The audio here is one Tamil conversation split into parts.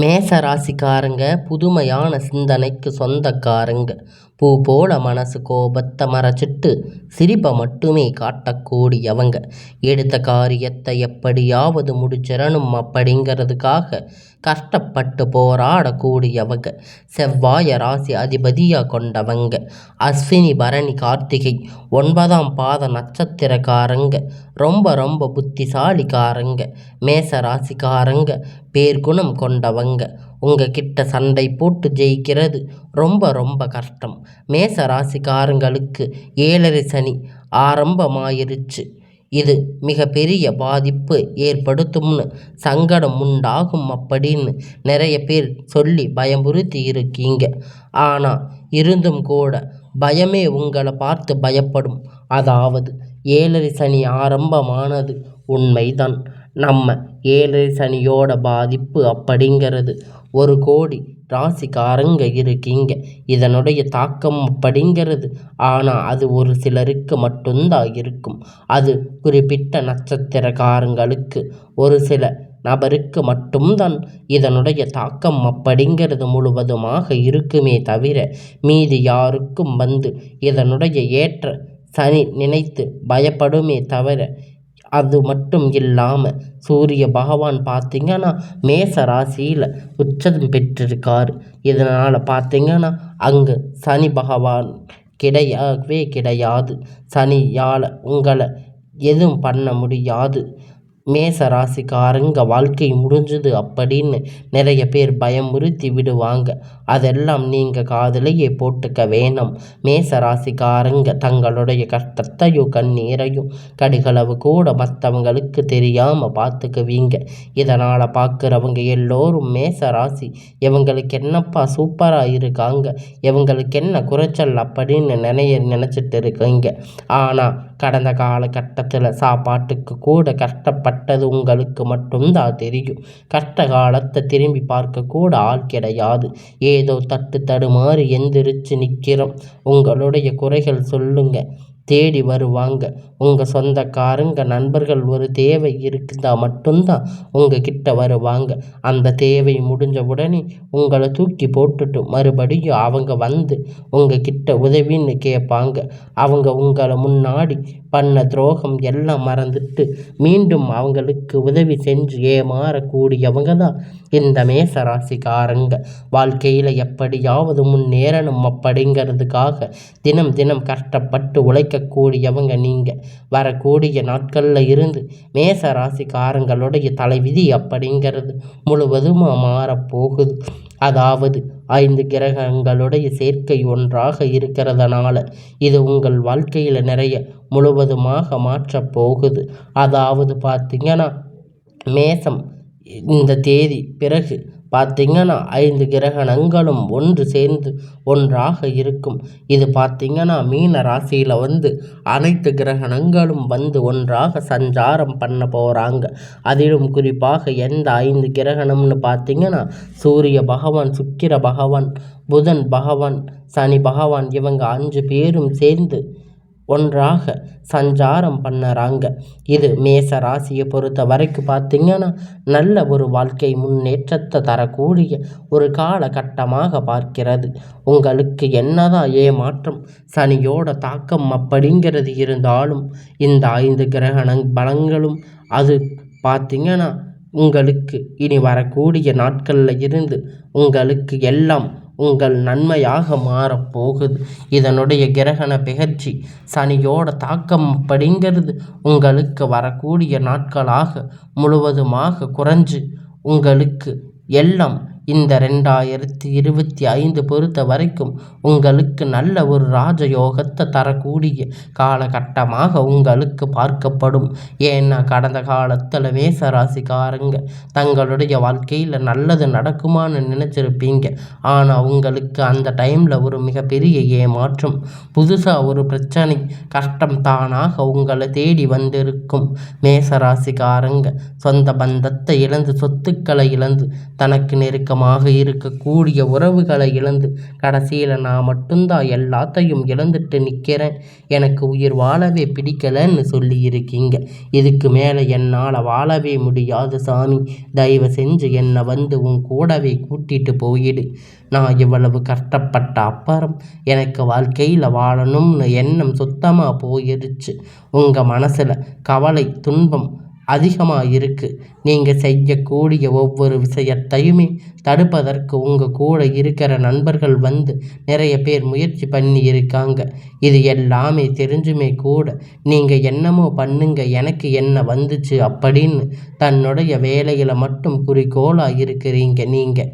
மேச ராசிக்காரங்க புதுமையான சிந்தனைக்கு சொந்தக்காரங்க. பூ போல மனசு கோபத்தை மறைச்சிட்டு சிரிப்பை மட்டுமே காட்டக்கூடியவங்க. எடுத்த காரியத்தை எப்படியாவது முடிச்சிடணும் அப்படிங்கிறதுக்காக கஷ்டப்பட்டு போராடக்கூடியவங்க. செவ்வாய ராசி அதிபதியாக கொண்டவங்க. அஸ்வினி பரணி கார்த்திகை 9ஆம் பாத நட்சத்திரக்காரங்க. ரொம்ப ரொம்ப புத்திசாலிக்காரங்க. மேச ராசிக்காரங்க பேர்குணம் கொண்டவங்க. உங்ககிட்ட சண்டை போட்டு ஜெயிக்கிறது ரொம்ப ரொம்ப கஷ்டம். மேச ராசிக்காரங்களுக்கு 7.5 சனி ஆரம்பமாயிருச்சு. இது மிக பெரிய பாதிப்பு ஏற்படுத்தும்னு, சங்கடம் உண்டாகும் அப்படின்னு நிறைய பேர் சொல்லி பயமுறுத்தி இருக்கீங்க. ஆனால் இருந்தும் கூட பயமே உங்களை பார்த்து பயப்படும். அதாவது 7.5 சனி ஆரம்பமானது உண்மைதான். நம்ம 7.5 சனியோட பாதிப்பு அப்படிங்கிறது 1 கோடி ராசிக்காரங்க இருக்கீங்க. இதனுடைய தாக்கம் அப்படிங்கிறது ஆனால் அது ஒரு சிலருக்கு மட்டும்தான் இருக்கும். அது குறிப்பிட்ட நட்சத்திரக்காரங்களுக்கு, ஒரு சில நபருக்கு மட்டும்தான் இதனுடைய தாக்கம் அப்படிங்கிறது முழுவதுமாக இருக்குமே தவிர மீதி யாருக்கும் இதனுடைய ஏற்ற சனி நினைத்து பயப்படுமே தவிர. அது மட்டும் இல்லாமல் சூரிய பகவான் பார்த்திங்கன்னா மேச ராசியில் உச்சம் பெற்றிருக்கார். இதனால் பார்த்திங்கன்னா அங்கு சனி பகவான் கிடையவே கிடையாது. சனியால் உங்களை எதுவும் பண்ண முடியாது. மேச ராசிக்காரங்க வாழ்க்கை முடிஞ்சுது அப்படின்னு நிறைய பேர் பயமுறுத்தி விடுவாங்க. அதெல்லாம் நீங்கள் காதிலேயே போட்டுக்க வேணாம். மேச ராசிக்காரங்க தங்களுடைய கஷ்டத்தையும் கண்ணீரையும் கடுகளவு கூட மற்றவங்களுக்கு தெரியாமல் பார்த்துக்குவீங்க. இதனால் பார்க்குறவங்க எல்லோரும் மேச ராசி இவங்களுக்கு என்னப்பா சூப்பராக இருக்காங்க, இவங்களுக்கு என்ன குறைச்சல் அப்படின்னு நினச்சிட்டு இருக்கீங்க. ஆனால் கடந்த காலகட்டத்தில் சாப்பாட்டுக்கு கூட கஷ்டப்பட்டது உங்களுக்கு மட்டும்தான் தெரியும். கஷ்ட காலத்தை திரும்பி பார்க்க கூட ஆள் கிடையாது. ஏதோ தட்டு தடுமாறி எந்திரிச்சு நிற்கிறோம். உங்களுடைய குறைகள் சொல்லுங்க, தேடி வருவாங்க. உங்கள் சொந்தக்காரங்க நண்பர்கள் ஒரு தேவை இருக்குதா மட்டும்தான் உங்ககிட்ட வருவாங்க. அந்த தேவை முடிஞ்ச உடனே உங்களை தூக்கி போட்டுட்டு மறுபடியும் அவங்க உங்ககிட்ட உதவின்னு கேட்பாங்க. அவங்க உங்களை முன்னாடி பண்ண துரோகம் எல்லாம் மறந்துட்டு மீண்டும் அவங்களுக்கு உதவி செஞ்சு ஏமாறக்கூடியவங்க தான் இந்த மேச ராசிக்காரங்க. வாழ்க்கையில் எப்படியாவது முன்னேறணும் அப்படிங்கிறதுக்காக தினம் தினம் கஷ்டப்பட்டு உழைக்கக்கூடியவங்க நீங்கள். வரக்கூடிய நாட்களில் இருந்து மேச ராசிக்காரங்களுடைய தலைவிதி அப்படிங்கிறது முழுவதுமாக மாறப்போகுது. அதாவது 5 கிரகங்களுடைய சேர்க்கை ஒன்றாக இருக்கிறதுனால இது உங்கள் வாழ்க்கையில் நிறைய முழுவதுமாக மாற்றப் போகுது. அதாவது பார்த்திங்கன்னா மேசம் இந்த தேதி பிறகு பார்த்திங்கன்னா 5 கிரகணங்களும் ஒன்று சேர்ந்து ஒன்றாக இருக்கும். இது பார்த்திங்கன்னா மீன ராசியில் அனைத்து கிரகணங்களும் ஒன்றாக சஞ்சாரம் பண்ண போகிறாங்க. அதிலும் குறிப்பாக எந்த 5 கிரகணம்னு பார்த்திங்கன்னா சூரிய பகவான், சுக்கிர பகவான், புதன் பகவான், சனி பகவான் இவங்க 5 பேரும் சேர்ந்து ஒன்றாக சஞ்சாரம் பண்ணுறாங்க. இது மேச ராசியை பொறுத்த வரைக்கும் பார்த்திங்கன்னா நல்ல ஒரு வாழ்க்கை முன்னேற்றத்தை தரக்கூடிய ஒரு காலகட்டமாக பார்க்கிறது. உங்களுக்கு என்னதான் ஏமாற்றம் சனியோட தாக்கம் அப்படிங்கிறது இருந்தாலும் இந்த 5 கிரகண பலங்களும் அது பார்த்திங்கன்னா உங்களுக்கு இனி வரக்கூடிய நாட்களில் இருந்து உங்களுக்கு எல்லாம் உங்கள் நன்மையாக மாறப்போகுது. இதனுடைய கிரகண பெயர்ச்சி சனியோட தாக்கம் அப்படிங்கிறது உங்களுக்கு வரக்கூடிய நாட்களாக முழுவதுமாக குறைஞ்சு உங்களுக்கு எல்லாம் இந்த 2025 பொறுத்த வரைக்கும் உங்களுக்கு நல்ல ஒரு ராஜயோகத்தை தரக்கூடிய காலகட்டமாக உங்களுக்கு பார்க்கப்படும். ஏன்னா கடந்த காலத்தில் மேச ராசிக்காரங்க தங்களுடைய வாழ்க்கையில் நல்லது நடக்குமான்னு நினச்சிருப்பீங்க. ஆனால் உங்களுக்கு அந்த டைமில் ஒரு மிகப்பெரிய ஏமாற்றம், புதுசாக ஒரு பிரச்சனை, கஷ்டம் தானாக உங்களை தேடி வந்திருக்கும். மேச ராசிக்காரங்க சொந்த பந்தத்தை இழந்து, சொத்துக்களை இழந்து, தனக்கு நெருக்கமான நெருக்கமாக இருக்கக்கூடிய உறவுகளை இழந்து கடைசியில் நான் மட்டும்தான் எல்லாத்தையும் இழந்துட்டு நிற்கிறேன், எனக்கு உயிர் வாழவே பிடிக்கலன்னு சொல்லியிருக்கீங்க. இதுக்கு மேலே என்னால் வாழவே முடியாது சாமி, தயவு செஞ்சு என்னை வந்து உன் கூடவே கூட்டிட்டு போயிடு. நான் இவ்வளவு கஷ்டப்பட்ட அப்புறம் எனக்கு வாழ்க்கையில் வாழணும்னு எண்ணம் சுத்தமாக போயிடுச்சு. உங்கள் மனசில் கவலை துன்பம் அதிகமாக இருக்குது. நீங்கள் செய்யக்கூடிய ஒவ்வொரு விஷயத்தையுமே தடுப்பதற்கு உங்கள் கூட இருக்கிற நண்பர்கள் வந்து நிறைய பேர் முயற்சி பண்ணி இருக்காங்க. இது எல்லாமே தெரிஞ்சுமே கூட நீங்கள் என்னமோ பண்ணுங்க, எனக்கு என்ன வந்துச்சு அப்படின்னு தன்னுடைய வேலையில் மட்டும் குறிக்கோளாக இருக்கிறீங்க. நீங்கள்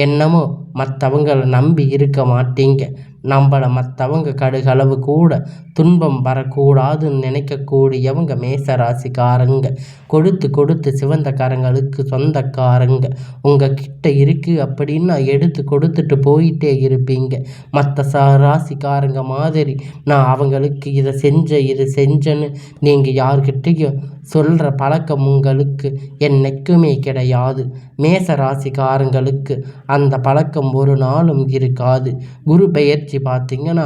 என்னமோ மற்றவங்களை நம்பி இருக்க மாட்டீங்க. நம்மளை மற்றவங்க கடுகளவு கூட துன்பம் வரக்கூடாதுன்னு நினைக்கக்கூடியவங்க மேசராசிக்காரங்க. கொடுத்து கொடுத்து சிவந்த கரங்களுக்கு சொந்தக்காரங்க. உங்கள் கிட்ட இருக்குது அப்படின்னா எடுத்து கொடுத்துட்டு போயிட்டே இருப்பீங்க. மற்ற ராசிக்காரங்க மாதிரி நான் அவங்களுக்கு இதை செஞ்சேன்னு நீங்கள் யார்கிட்டையும் சொல்கிற பழக்கம் உங்களுக்கு என்னைக்குமே கிடையாது. மேச ராசிக்காரங்களுக்கு அந்த பழக்கம் ஒரு நாளும் இருக்காது. குரு பெயர்ச்சி பார்த்திங்கன்னா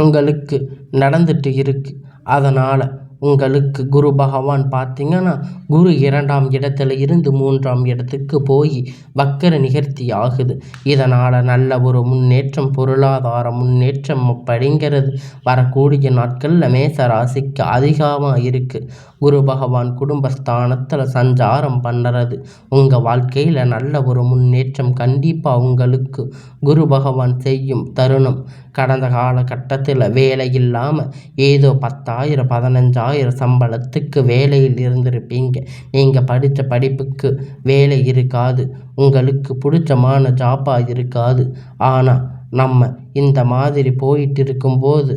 உங்களுக்கு நடந்துட்டு இருக்கு. அதனால் உங்களுக்கு குரு பகவான் பார்த்திங்கன்னா குரு 2ஆம் இடத்துல இருந்து 3ஆம் இடத்துக்கு போய் வக்கர நிகழ்த்தி ஆகுது. இதனால் நல்ல ஒரு முன்னேற்றம், பொருளாதார முன்னேற்றம் அப்படிங்கிறது வரக்கூடிய நாட்களில் மேச ராசிக்கு அதிகமாக இருக்குது. குரு பகவான் குடும்பஸ்தானத்தில் சஞ்சாரம் பண்ணுறது உங்கள் வாழ்க்கையில் நல்ல ஒரு முன்னேற்றம் கண்டிப்பாக உங்களுக்கு குரு பகவான் செய்யும் தருணம். கடந்த காலகட்டத்தில் வேலை இல்லாமல் ஏதோ 10,000 15,000 சம்பளத்துக்கு வேலையில் இருந்திருப்பீங்க. நீங்கள் படித்த படிப்புக்கு வேலை இருக்காது, உங்களுக்கு பிடிச்சமான ஜாப்பாக இருக்காது. ஆனால் நம்ம இந்த மாதிரி போயிட்டு இருக்கும்போது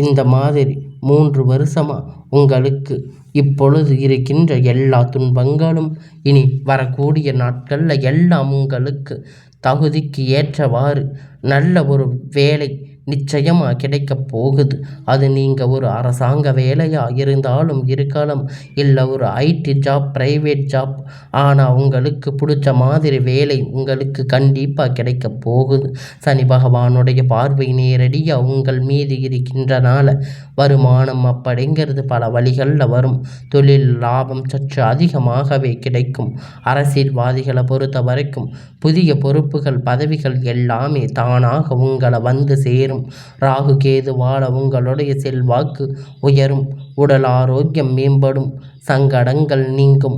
இந்த மாதிரி 3 வருஷமாக உங்களுக்கு இப்பொழுது இருக்கின்ற எல்லா துன்பங்களும் இனி வரக்கூடிய நாட்களில் எல்லாம் உங்களுக்கு தகுதிக்கு ஏற்றவாறு நல்ல ஒரு வேலை நிச்சயமாக கிடைக்கப் போகுது. அது நீங்கள் ஒரு அரசாங்க வேலையாக இருந்தாலும் இருக்கலாம், இல்லை ஒரு ஐடி ஜாப், ப்ரைவேட் ஜாப். ஆனால் உங்களுக்கு பிடிச்ச மாதிரி வேலை உங்களுக்கு கண்டிப்பாக கிடைக்க போகுது. சனி பகவானுடைய பார்வை நேரடியாக உங்கள் மீது இருக்கின்றனால வருமானம் அப்படிங்கிறது பல வழிகளில் வரும். தொழில் லாபம் சற்று அதிகமாகவே கிடைக்கும். அரசியல்வாதிகளை பொறுத்த வரைக்கும் புதிய பொறுப்புகள் பதவிகள் எல்லாமே தானாக உங்களை வந்து சேரும். ராகு கேதுவால உங்களுடைய செல்வாக்கு உயரும், உடல் ஆரோக்கியம் மேம்படும், சங்கடங்கள் நீங்கும்.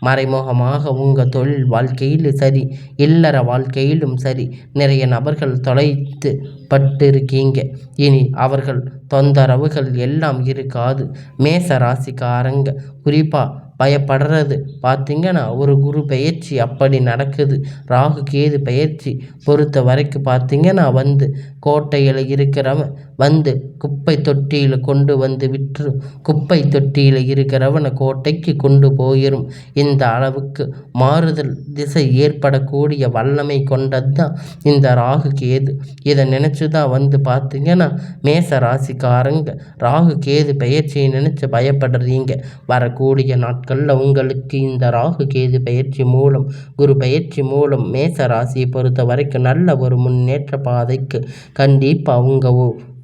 மறைமுகமாக உங்கள் தொழில் வாழ்க்கையிலும் சரி, இல்லற வாழ்க்கையிலும் சரி நிறைய நபர்கள் தொலைத்து பட்டிருக்கீங்க. இனி அவர்கள் தொந்தரவுகள் எல்லாம் இருக்காது. மேச ராசிக்காரங்க குறிப்பாக பயப்படுறது பார்த்திங்கன்னா ஒரு குரு பெயர்ச்சி அப்படி நடக்குது. ராகு கேது பெயர்ச்சி பொறுத்த வரைக்கும் பார்த்திங்கன்னா வந்து கோட்டையில் இருக்கிறவன் வந்து குப்பை தொட்டியில் கொண்டு வந்து விட்டுரும், குப்பை தொட்டியில் இருக்கிறவனை கோட்டைக்கு கொண்டு போயிடும். இந்த அளவுக்கு மாறுதல் திசை ஏற்படக்கூடிய வல்லமை கொண்டது தான் இந்த ராகு கேது. இதை நினச்சி தான் வந்து பார்த்திங்கன்னா மேச ராசிக்காரங்க ராகு கேது பெயர்ச்சியை நினச்சி பயப்படுறீங்க. வரக்கூடிய நாட்களில் உங்களுக்கு இந்த ராகு கேது பெயர்ச்சி மூலம், குரு பெயர்ச்சி மூலம் மேச ராசியை பொறுத்த வரைக்கும் நல்ல ஒரு முன்னேற்ற பாதைக்கு கண்டிப்பாக அவங்க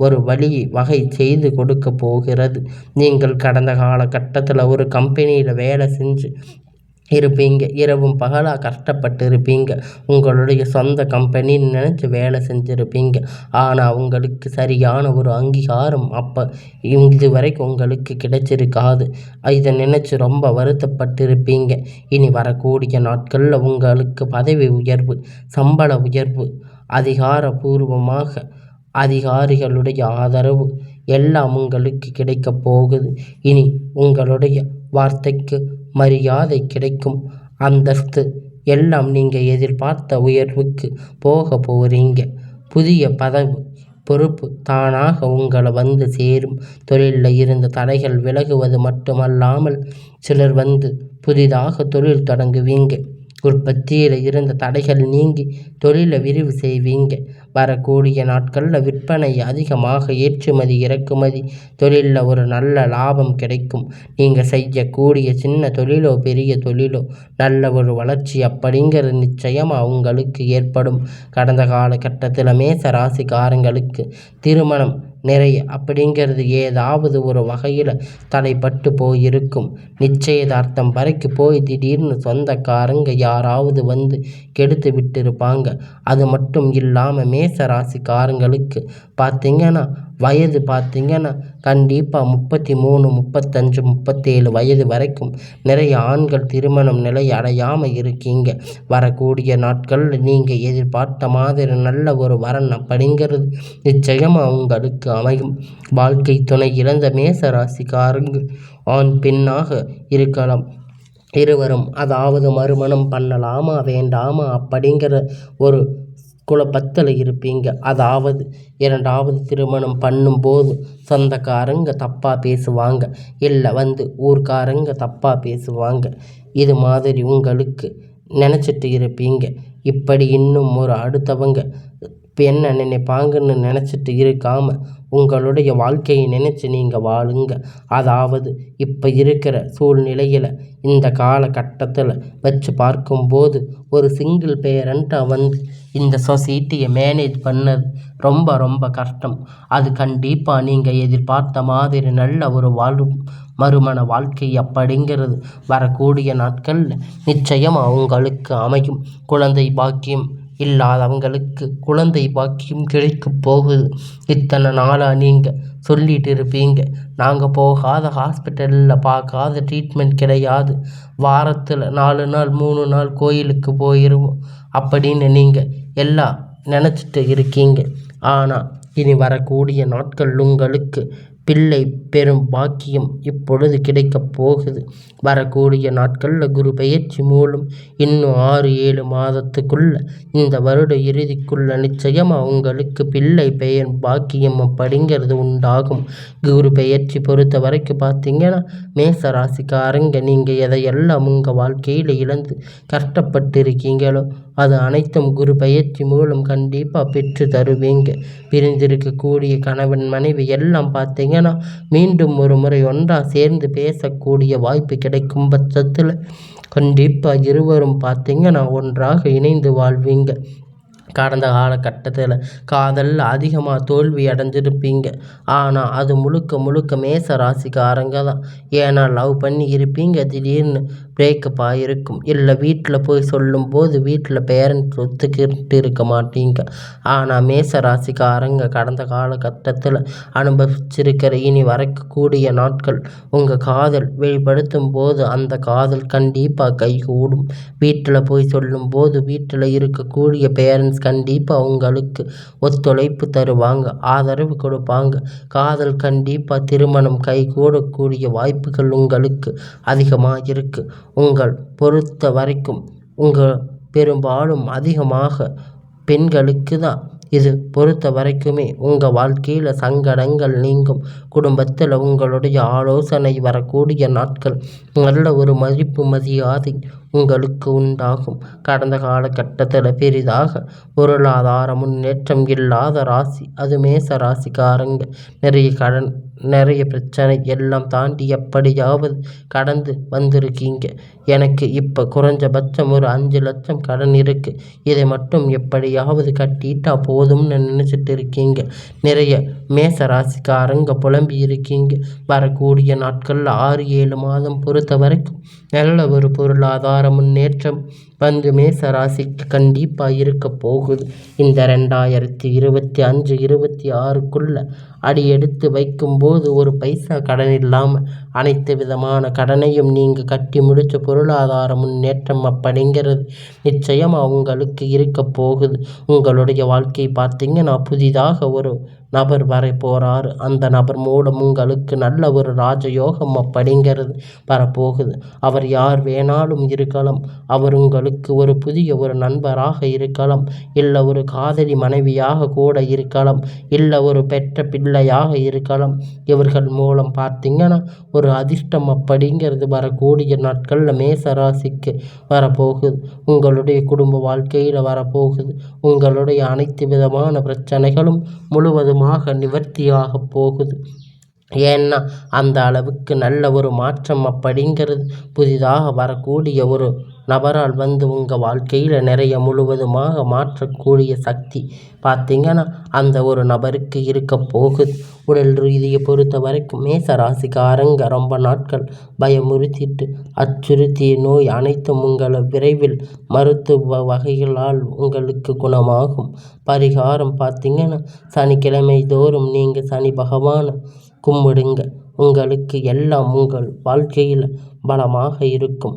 ஒரு வழி வகை செய்து கொடுக்க போகிறது. நீங்கள் கடந்த காலகட்டத்தில் ஒரு கம்பெனியில் வேலை செஞ்சு இருப்பீங்க, இரவும் பகலாக கஷ்டப்பட்டு இருப்பீங்க. உங்களுடைய சொந்த கம்பெனின்னு நினச்சி வேலை செஞ்சுருப்பீங்க. ஆனால் உங்களுக்கு சரியான ஒரு அங்கீகாரம் அப்போ இது வரைக்கும் உங்களுக்கு கிடைச்சிருக்காது. இதை நினச்சி ரொம்ப வருத்தப்பட்டிருப்பீங்க. இனி வரக்கூடிய நாட்களில் உங்களுக்கு பதவி உயர்வு, சம்பள உயர்வு, அதிகாரபூர்வமாக அதிகாரிகளுடைய ஆதரவு எல்லாம் உங்களுக்கு கிடைக்கப் போகுது. இனி உங்களுடைய வார்த்தைக்கு மரியாதை கிடைக்கும், அந்தஸ்து எல்லாம் நீங்கள் எதிர்பார்த்த உயர்வுக்கு போக போகிறீங்க. புதிய பதவி பொறுப்பு தானாக உங்களை வந்து சேரும். தொழிலில் இருந்த தடைகள் விலகுவது மட்டுமல்லாமல் சிலர் வந்து புதிதாக தொழில் தொடங்குவீங்க. உற்பத்தியில் இருந்த தடைகள் நீங்கி தொழிலை விரிவு செய்வீங்க. வரக்கூடிய நாட்களில் விற்பனை அதிகமாக, ஏற்றுமதி இறக்குமதி தொழிலில் ஒரு நல்ல லாபம் கிடைக்கும். நீங்கள் செய்யக்கூடிய சின்ன தொழிலோ பெரிய தொழிலோ நல்ல ஒரு வளர்ச்சி அப்படிங்கிறது நிச்சயமாக உங்களுக்கு ஏற்படும். கடந்த காலகட்டத்தில் மேச ராசிக்காரங்களுக்கு திருமணம் நிறைய அப்படிங்கிறது ஏதாவது ஒரு வகையில் தடைப்பட்டு போயிருக்கும். நிச்சயதார்த்தம் வரைக்கு போய் திடீர்னு சொந்தக்காரங்க யாராவது வந்து கெடுத்து விட்டுருப்பாங்க. அது மட்டும் இல்லாமல் மேச ராசிக்காரங்களுக்கு பார்த்திங்கன்னா வயது பார்த்திங்கன்னா கண்டிப்பாக 33, 35, 37 வயது வரைக்கும் நிறைய ஆண்கள் திருமணம் நிலை அடையாமல் இருக்கீங்க. வரக்கூடிய நாட்களில் நீங்கள் எதிர்பார்த்த மாதிரி நல்ல ஒரு வரன் அப்படிங்கிறது நிச்சயமாக உங்களுக்கு அமையும். வாழ்க்கை துணை இழந்த மேச ராசிக்காரங்க ஆண் பெண்ணாக இருக்கலாம். இருவரும் அதாவது மறுமணம் பண்ணலாமா வேண்டாமா அப்படிங்கிற ஒரு குழப்பத்தில் இருப்பீங்க. அதாவது இரண்டாவது திருமணம் பண்ணும்போது சொந்தக்காரங்க தப்பாக பேசுவாங்க, இல்லை ஊர்க்காரங்க தப்பாக பேசுவாங்க. இது மாதிரி உங்களுக்கு நினச்சிட்டு இருப்பீங்க. இப்படி இன்னும் ஒரு அடுத்தவங்க என்ன நினைப்பாங்கன்னு நினச்சிட்டு இருக்காமல் உங்களுடைய வாழ்க்கையை நினச்சி நீங்கள் வாழுங்க. அதாவது இப்போ இருக்கிற சூழ்நிலையில் இந்த காலகட்டத்தில் வச்சு பார்க்கும்போது ஒரு சிங்கிள் பேரண்ட்டாக இந்த சொசைட்டியை மேனேஜ் பண்ணது ரொம்ப ரொம்ப கஷ்டம். அது கண்டிப்பாக நீங்கள் எதிர்பார்த்த மாதிரி நல்ல ஒரு மறுமண வாழ்க்கை அப்படிங்கிறது வரக்கூடிய நாட்களில் நிச்சயமாக உங்களுக்கு அமையும். குழந்தை பாக்கியம் இல்லாதவங்களுக்கு குழந்தை பாக்கியம் கிடைக்க போகுது. இத்தனை நாளாக நீங்கள் சொல்லிட்டு இருப்பீங்க, நாங்கள் போகாத ஹாஸ்பிட்டலில் பார்க்காத ட்ரீட்மெண்ட் கிடையாது, வாரத்தில் 4 நாள் 3 நாள் கோயிலுக்கு போயிடுவோம் அப்படின்னு நீங்கள் எல்லாம் நினச்சிட்டு இருக்கீங்க. ஆனால் இனி வரக்கூடிய நாட்கள் உங்களுக்கு பிள்ளை பெரும் பாக்கியம் இப்பொழுது கிடைக்கப் போகுது. வரக்கூடிய நாட்களில் குரு பெயர்ச்சி மூலம் இன்னும் 6-7 மாதத்துக்குள்ள இந்த வருட இறுதிக்குள்ள நிச்சயமாக உங்களுக்கு பிள்ளை பெயர் பாக்கியம் அப்படிங்கிறது உண்டாகும். குரு பெயர்ச்சி பொறுத்த வரைக்கும் பார்த்தீங்கன்னா மேச ராசிக்காரங்க நீங்கள் எதையெல்லாம் உங்கள் வாழ்க்கையில் இழந்து கஷ்டப்பட்டு இருக்கீங்களோ அது அனைத்தும் குரு பெயர்ச்சி மூலம் கண்டிப்பாக பெற்று தருவீங்க. பிரிந்திருக்கக்கூடிய கணவன் மனைவி எல்லாம் பார்த்தீங்கன்னா மீண்டும் ஒரு முறை ஒன்றாக சேர்ந்து பேசக்கூடிய வாய்ப்பு கிடைக்கும் பட்சத்தில் கண்டிப்பாக இருவரும் பார்த்தீங்கன்னா ஒன்றாக இணைந்து வாழ்வீங்க. கடந்த காலகட்டத்தில் காதலில் அதிகமாக தோல்வி அடைஞ்சிருப்பீங்க. ஆனால் அது முழுக்க முழுக்க மேச ராசிக்காரங்க தான். ஏன்னா லவ் பண்ணி இருப்பீங்க, திடீர்னு பிரேக்கப் ஆகிருக்கும். இல்லை வீட்டில் போய் சொல்லும்போது வீட்டில் பேரண்ட்ஸ் ஒத்துக்கிட்டு இருக்க மாட்டீங்க. ஆனால் மேச ராசிக்காரங்க கடந்த காலகட்டத்தில் அனுபவிச்சிருக்கிற இனி வரக்கூடிய நாட்கள் உங்கள் காதல் வெளிப்படுத்தும் போது அந்த காதல் கண்டிப்பாக கைகூடும். வீட்டில் போய் சொல்லும்போது வீட்டில் இருக்கக்கூடிய பேரண்ட்ஸ் கண்டிப்பாக உங்களுக்கு ஒத்துழைப்பு தருவாங்க, ஆதரவு கொடுப்பாங்க. காதல் கண்டிப்பாக திருமணம் கைகூடக்கூடிய வாய்ப்புகள் உங்களுக்கு அதிகமாக இருக்குது. உங்கள் பொறுத்த வரைக்கும் பெரும்பாலும் அதிகமாக பெண்களுக்கு தான் இது பொறுத்த வரைக்குமே உங்கள் வாழ்க்கையில் சங்கடங்கள் நீங்கும். குடும்பத்தில் உங்களுடைய ஆலோசனை வரக்கூடிய நாட்கள் நல்ல ஒரு மதிப்பு மரியாதை உங்களுக்கு உண்டாகும். கடந்த காலகட்டத்தில் பெரிதாக பொருளாதார முன்னேற்றம் இல்லாத ராசி அது மேச ராசிக்காரங்க. நிறைய கடன், நிறைய பிரச்சனை எல்லாம் தாண்டி எப்படியாவது கடந்து வந்திருக்கீங்க. எனக்கு இப்போ குறைஞ்சபட்சம் ஒரு 5 லட்சம் கடன் இருக்குது, இதை மட்டும் எப்படியாவது கட்டிட்டா போதும்னு நினச்சிட்டு இருக்கீங்க. நிறைய மேச ராசிக்காரங்க புலம்பி இருக்கீங்க. வரக்கூடிய நாட்களில் 6-7 மாதம் பொறுத்த வரைக்கும் நல்ல ஒரு பொருளாதார முன்னேற்றம் மேச ராசிக்கு கண்டிப்பாக இருக்க போகுது. இந்த 2025-26க்குள்ள அடி எடுத்து வைக்கும்போது ஒரு பைசா கடன் இல்லாமல் அனைத்து விதமான கடனையும் நீங்கள் கட்டி முடிச்ச பொருளாதார முன்னேற்றம் அப்படிங்கிறது நிச்சயமாக உங்களுக்கு இருக்க போகுது. உங்களுடைய வாழ்க்கை பார்த்தீங்கன்னா புதிதாக ஒரு நபர் வர போகிறாரு. அந்த நபர் மூலம் உங்களுக்கு நல்ல ஒரு ராஜயோகம் அப்படிங்கிறது வரப்போகுது. அவர் யார் வேணாலும் இருக்கலாம். அவர் உங்களுக்கு உங்களுக்கு ஒரு புதிய ஒரு நண்பராக இருக்கலாம், இல்லை ஒரு காதலி மனைவியாக கூட இருக்கலாம், இல்லை ஒரு பெற்ற பிள்ளையாக இருக்கலாம். இவர்கள் மூலம் பார்த்தீங்கன்னா ஒரு அதிர்ஷ்டம் அப்படிங்கிறது வரக்கூடிய நாட்களில் மேச ராசிக்கு வரப்போகுது. உங்களுடைய குடும்ப வாழ்க்கையில் வரப்போகுது. உங்களுடைய அனைத்து விதமான பிரச்சனைகளும் முழுவதுமாக நிவர்த்தியாக போகுது. ஏன்னா அந்த அளவுக்கு நல்ல ஒரு மாற்றம் அப்படிங்கிறது புதிதாக வரக்கூடிய ஒரு நபரால் வந்து உங்கள் வாழ்க்கையில் நிறைய முழுவதுமாக மாற்றக்கூடிய சக்தி பார்த்தீங்கன்னா அந்த ஒரு நபருக்கு இருக்க போகுது. உடல் ரீதியை பொறுத்த வரைக்கும் மேச ராசிக்காரங்க ரொம்ப நாட்கள் பயமுறுத்திட்டு அச்சுறுத்திய நோய் அனைத்தும் உங்களை விரைவில் மருத்துவ வகைகளால் உங்களுக்கு குணமாகும். பரிகாரம் பார்த்தீங்கன்னா சனிக்கிழமை தோறும் நீங்கள் சனி பகவானை கும்பிடுங்க. உங்களுக்கு எல்லாம் உங்கள் வாழ்க்கையில் பலமாக இருக்கும்.